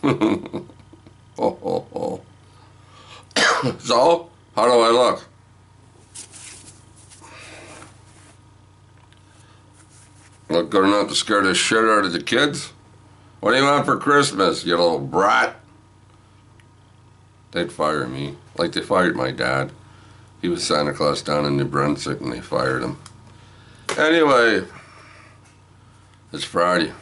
Oh, oh, oh. So, how do I look? Look good enough to scare the shit out of the kids? What do you want for Christmas, you little brat? They'd fire me, like they fired my dad. He was Santa Claus down in New Brunswick and they fired him. Anyway, it's Friday.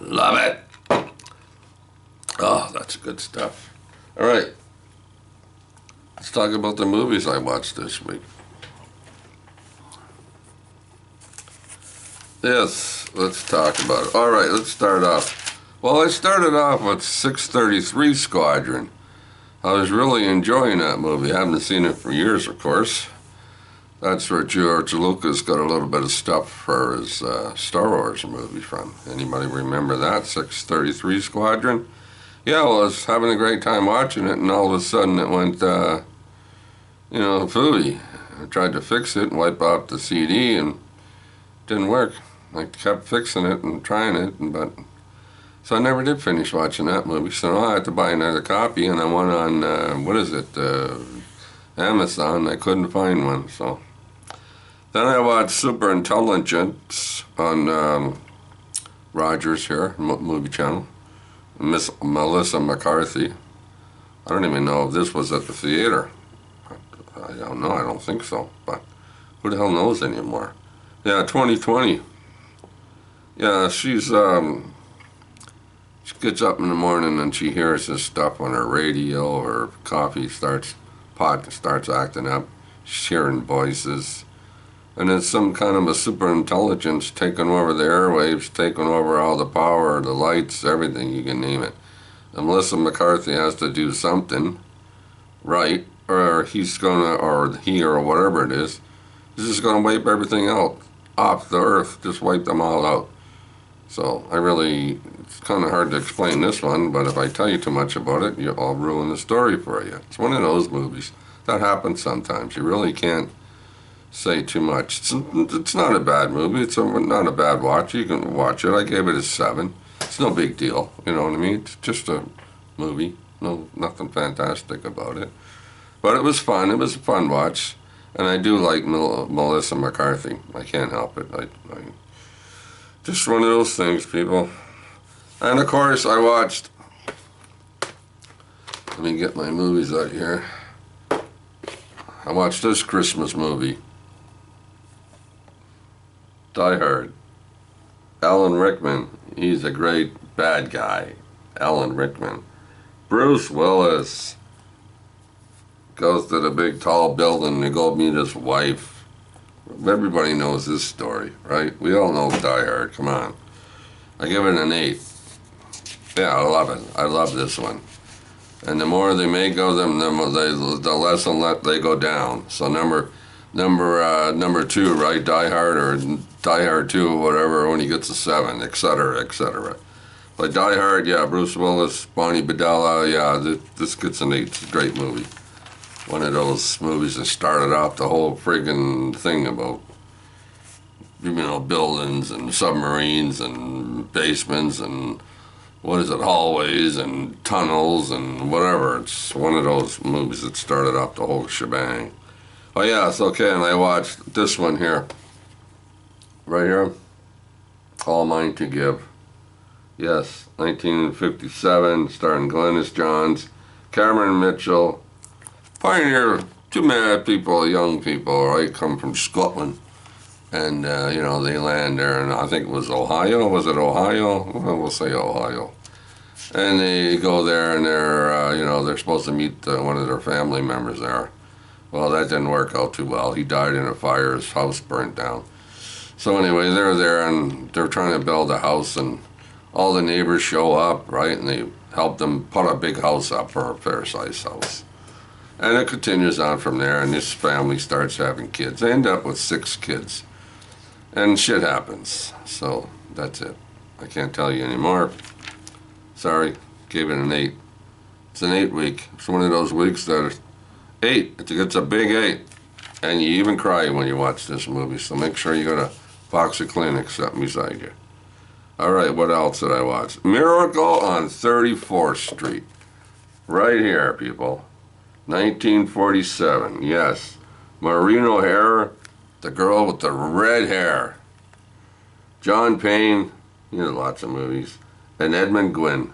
Love it. Oh, that's good stuff. All right, let's talk about the movies I watched this week. Yes, let's talk about it. All right, let's start off. Well, I started off with 633 Squadron. I was really enjoying that movie. I haven't seen it for years, of course. That's where George Lucas got a little bit of stuff for his Star Wars movie from. Anybody remember that, 633 Squadron? Yeah, well, I was having a great time watching it, and all of a sudden it went, fooey. I tried to fix it and wipe out the CD, and it didn't work. I kept fixing it and trying it, so I never did finish watching that movie. So now I had to buy another copy, and I went on, Amazon. I couldn't find one, so. Then I watched Superintelligence on Rogers here, movie channel. Miss Melissa McCarthy. I don't even know if this was at the theater. I don't know, I don't think so, but who the hell knows anymore? Yeah, 2020. Yeah, she gets up in the morning and she hears this stuff on her radio. Her pot starts acting up. She's hearing voices. And it's some kind of a super intelligence taking over the airwaves, taking over all the power, the lights, everything, you can name it. And Melissa McCarthy has to do something right, or he or whatever it is just going to wipe everything out off the earth, just wipe them all out. So it's kind of hard to explain this one, but if I tell you too much about it, I'll ruin the story for you. It's one of those movies. That happens sometimes. You really can't say too much. It's not a bad movie. It's not a bad watch. You can watch it. I gave it a 7. It's no big deal. You know what I mean? It's just a movie. Nothing fantastic about it. But it was fun. It was a fun watch. And I do like Melissa McCarthy. I can't help it. I just one of those things, people. And of course, I watched. Let me get my movies out here. I watched this Christmas movie. Die Hard. Alan Rickman. He's a great bad guy. Alan Rickman. Bruce Willis goes to the big tall building to go meet his wife. Everybody knows this story, right? We all know Die Hard. Come on. I give it an 8. Yeah, I love it. I love this one. And the more they make of them, the less and less they go down. So number 2, right? Die Hard or Die Hard 2 or whatever, only gets a 7, etc., etc. But Die Hard, yeah, Bruce Willis, Bonnie Bedelia, yeah, this gets an 8. It's a great movie. One of those movies that started off the whole friggin' thing about, buildings and submarines and basements and hallways and tunnels and whatever. It's one of those movies that started off the whole shebang. Oh yeah, it's okay, and I watched this one here. Right here. All Mine to Give. Yes, 1957, starring Glynis Johns, Cameron Mitchell. Pioneer, two mad people, young people, right, come from Scotland. And, they land there, and I think it was Ohio. Was it Ohio? Well, we'll say Ohio. And they go there, and they're supposed to meet one of their family members there. Well, that didn't work out too well. He died in a fire. His house burnt down. So anyway, they're there, and they're trying to build a house, and all the neighbors show up, right, and they help them put a big house up for a fair-sized house. And it continues on from there, and this family starts having kids. They end up with 6 kids. And shit happens. So, that's it. I can't tell you anymore. Sorry, gave it an 8. It's an 8 week. It's one of those weeks that 8, it's a big 8. And you even cry when you watch this movie, so make sure you got a box of Kleenex sitting beside you. All right, what else did I watch? Miracle on 34th Street. Right here, people. 1947, yes. Maureen O'Hara, the girl with the red hair. John Payne, he did lots of movies. And Edmund Gwynn.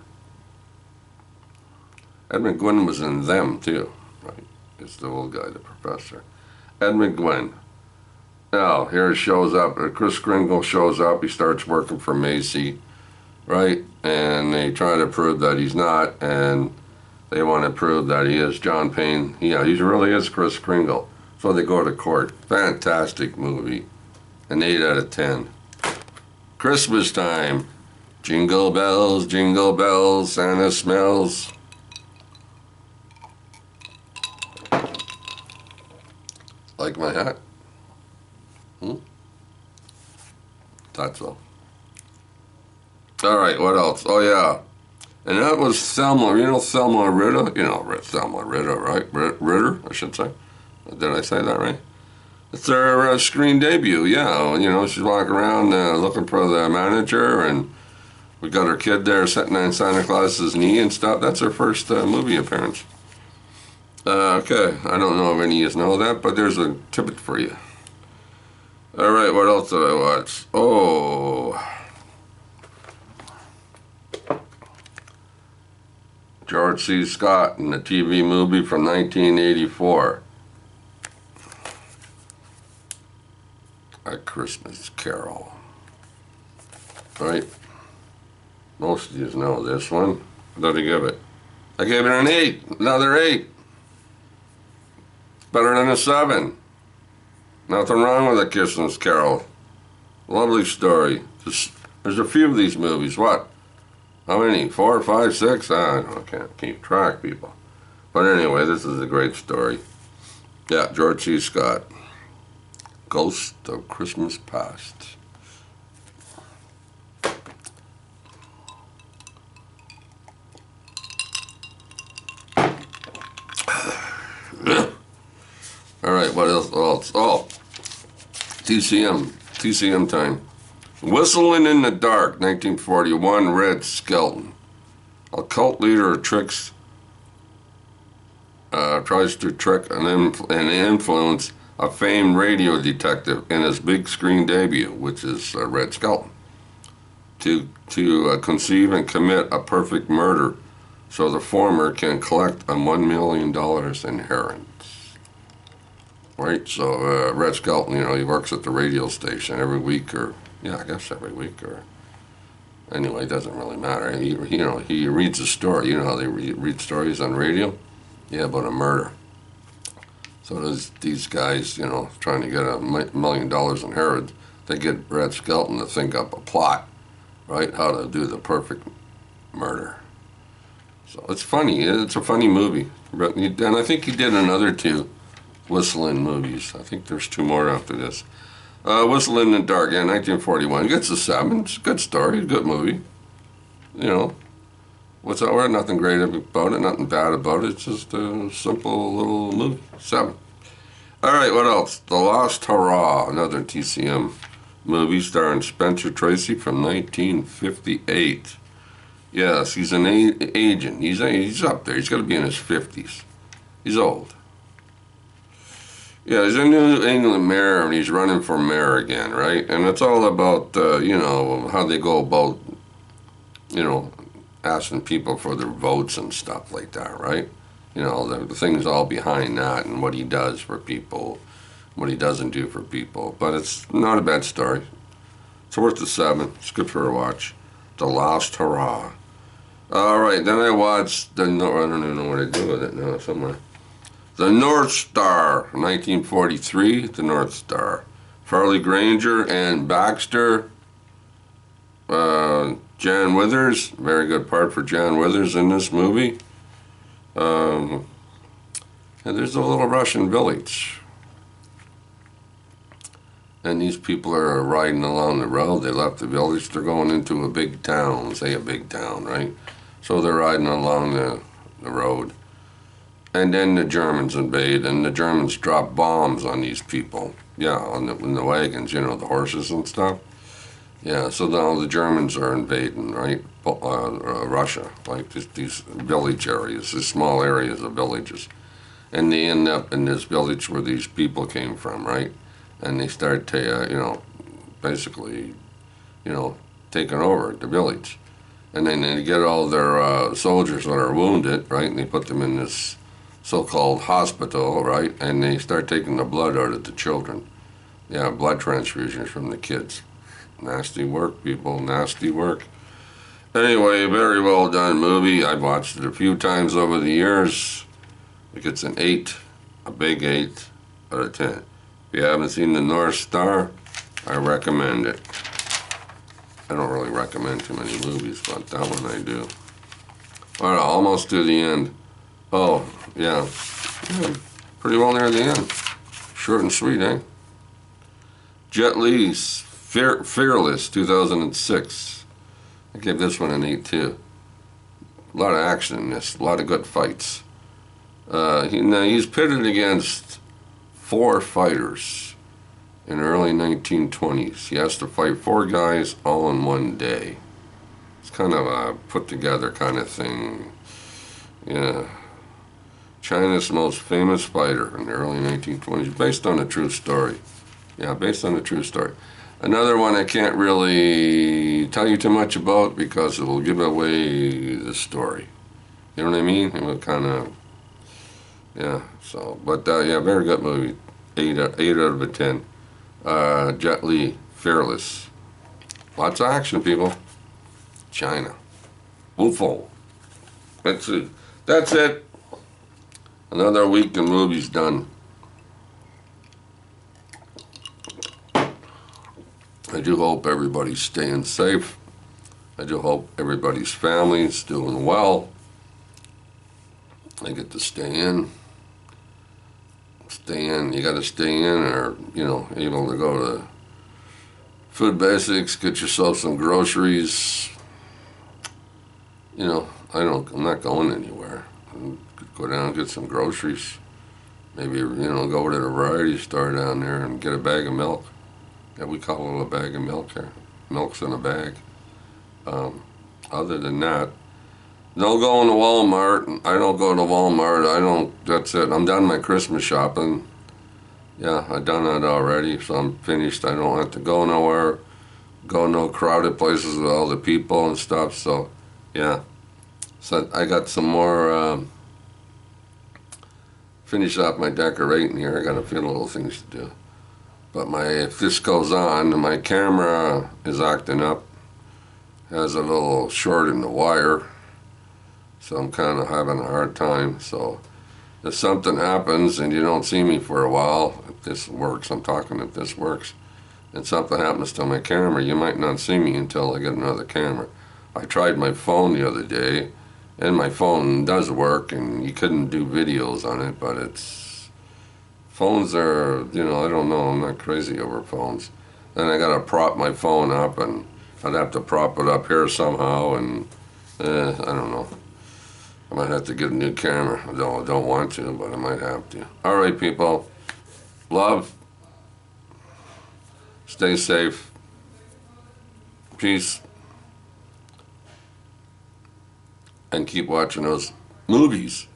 Edmund Gwynn was in Them, too. Right? It's the old guy, the professor. Edmund Gwynn. Now, here it shows up. Chris Kringle shows up. He starts working for Macy, right? And they try to prove that he's not, and they want to prove that he is John Payne. Yeah, he really is Chris Kringle. So they go to court. Fantastic movie. An 8 out of 10. Christmas time. Jingle bells, Santa smells. Like my hat? Thought so. All right, what else? Oh, yeah. And that was Thelma. You know Thelma Ritter? You know Thelma Ritter, right? Ritter, I should say. Did I say that right? It's their screen debut, yeah. You know, she's walking around looking for the manager, and we got her kid there sitting on Santa Claus's knee and stuff. That's her first movie appearance. Okay, I don't know if any of you know that, but there's a tidbit for you. All right, what else did I watch? Oh, George C. Scott in the TV movie from 1984. A Christmas Carol. Right? Most of you know this one. What did I give it? I gave it an 8. Another 8. Better than a 7. Nothing wrong with A Christmas Carol. Lovely story. There's a few of these movies. What? How many? 4, 5, 6? I don't know. I can't keep track, people. But anyway, this is a great story. Yeah, George C. Scott. Ghost of Christmas Past. All right, what else? Oh, TCM time. Whistling in the Dark, 1941, Red Skelton. A cult leader tries to trick and influence a famed radio detective in his big screen debut, which is Red Skelton, to conceive and commit a perfect murder so the former can collect a $1 million inheritance. Right, so Red Skelton, you know, he works at the radio station every week, or yeah, I guess every week, or anyway, it doesn't really matter. He reads a story. You know how they read stories on radio? Yeah, about a murder. So there's these guys, you know, trying to get a $1 million inheritance. They get Red Skelton to think up a plot, right? How to do the perfect murder. So it's funny. It's a funny movie. And I think he did another 2 Whistling movies. I think there's 2 more after this. Whistling in the Dark, yeah, 1941. He gets a 7. It's a good story, a good movie. You know, what's that word? Nothing great about it, nothing bad about it. It's just a simple little movie. 7. All right, what else? The Lost Hurrah, another TCM movie starring Spencer Tracy from 1958. Yes, he's an agent. He's up there. He's got to be in his 50s. He's old. Yeah, he's a New England mayor, and he's running for mayor again, right? And it's all about, you know, how they go about, you know, asking people for their votes and stuff like that, right? You know, the things all behind that and what he does for people, what he doesn't do for people. But it's not a bad story. It's worth a 7. It's good for a watch. The Lost Hurrah. All right, then I watched I don't even know what I do with it now, somewhere. The North Star, 1943, The North Star. Farley Granger and Baxter. Jan Withers, very good part for Jan Withers in this movie. And there's a little Russian village. And these people are riding along the road. They left the village. They're going into a big town, say a big town, right? So they're riding along the road. And then the Germans invade, and the Germans drop bombs on these people. Yeah, in the wagons, you know, the horses and stuff. Yeah, so now the Germans are invading, right? Russia, like these village areas, these small areas of villages. And they end up in this village where these people came from, right? And they start to, basically, taking over the village. And then they get all their soldiers that are wounded, right? And they put them in this so-called hospital, right? And they start taking the blood out of the children. Yeah, blood transfusions from the kids. Nasty work, people, nasty work. Anyway, very well done movie. I've watched it a few times over the years. It gets an 8, a big 8 out of 10. If you haven't seen The North Star, I recommend it. I don't really recommend too many movies, but that one I do. All right, almost to the end. Oh, yeah. Pretty well near the end. Short and sweet, eh? Jet Li's Fearless, 2006. I gave this one an 8 too. A lot of action in this, a lot of good fights. He's pitted against 4 fighters in the early 1920s. He has to fight 4 guys all in one day. It's kind of a put together kind of thing. Yeah. China's most famous fighter in the early 1920s, based on a true story. Yeah, based on a true story. Another one I can't really tell you too much about because it'll give away the story. You know what I mean? It will kind of, yeah, so, but yeah, very good movie. 8 out of a 10. Jet Li, Fearless. Lots of action, people. China. Wufo. That's it. That's it. Another week in movies done. I do hope everybody's staying safe. I do hope everybody's family's doing well. I get to stay in. Stay in. You got to stay in, or able to go to Food Basics, get yourself some groceries. I'm not going anywhere. Go down and get some groceries. Maybe go to the variety store down there and get a bag of milk. Yeah, we call it a bag of milk here. Milk's in a bag. Other than that, don't go into Walmart. I don't go to Walmart. That's it. I'm done my Christmas shopping. Yeah, I've done that already, so I'm finished. I don't have to go nowhere. Go no crowded places with all the people and stuff, so, yeah. So I got some more, finish off my decorating here. I got a few little things to do. But if this goes on, my camera is acting up. Has a little short in the wire. So I'm kind of having a hard time. So if something happens and you don't see me for a while, if this works, I'm talking if this works, and something happens to my camera, you might not see me until I get another camera. I tried my phone the other day, and my phone does work, and you couldn't do videos on it, but phones are, I don't know, I'm not crazy over phones. Then I gotta prop my phone up, and I'd have to prop it up here somehow, and I don't know. I might have to get a new camera. I don't want to, but I might have to. All right, people. Love. Stay safe. Peace. And keep watching those movies.